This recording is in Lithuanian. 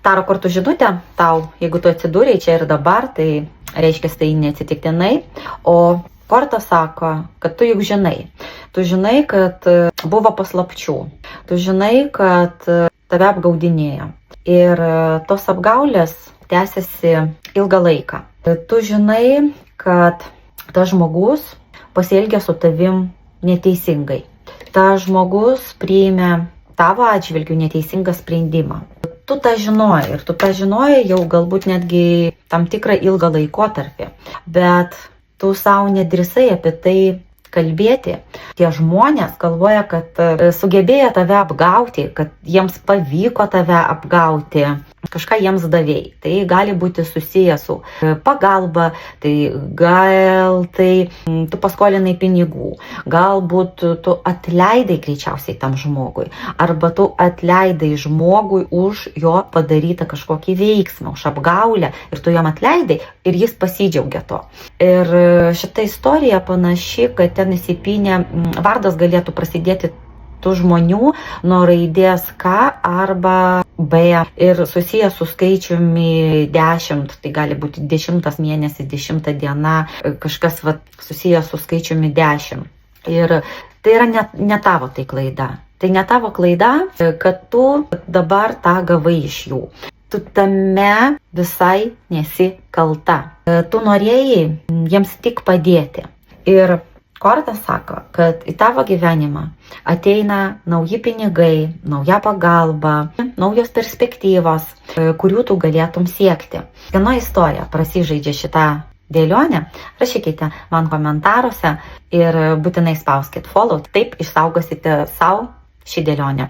Taro kortų žinutė tau, jeigu tu atsidūrei čia ir dabar, tai reiškia, tai neatsitiktinai, o korta sako, kad tu juk žinai. Tu žinai, kad buvo paslapčių. Tu žinai, kad tave apgaudinėjo. Ir tos apgaulės tęsiasi ilgą laiką. Tu žinai, kad tas žmogus pasielgė su tavim neteisingai. Tas žmogus priėmė tavo atžvilgių neteisingą sprendimą. Tu tą žinojai ir tu tą žinojai jau galbūt netgi tam tikrą ilgą laikotarpį, bet tu savo nedrįsai apie tai kalbėti. Tie žmonės galvoja, kad sugebėjo tave apgauti, kad jiems pavyko tave apgauti, kažką jiems davėjai. Tai gali būti susiję su pagalba, tai gal tai tu paskolinai pinigų, galbūt tu atleidai greičiausiai tam žmogui, arba tu atleidai žmogui už jo padarytą kažkokį veiksmą, už apgaulę ir tu jam atleidai ir jis pasidžiaugia to. Ir šita istorija panaši, kad ten įsipynė, vardas galėtų prasidėti tų žmonių nuo raidės K arba B ir susijęs su skaičiumi 10, tai gali būti 10 mėnesis, 10 diena, kažkas susijęs su skaičiumi 10. Ir tai yra ne tavo tai klaida. Tai ne tavo klaida, kad tu dabar tą gavai iš jų. Tu tame visai nesi kalta. Tu norėjai jiems tik padėti. Ir korta sako, kad į tavo gyvenimą ateina nauji pinigai, nauja pagalba, naujos perspektyvos, kurių tu galėtum siekti. Kieno istorija prasižaidžia šitą dėlionę, rašykite man komentaruose ir būtinai spauskit follow, taip išsaugosite savo šį dėlionę.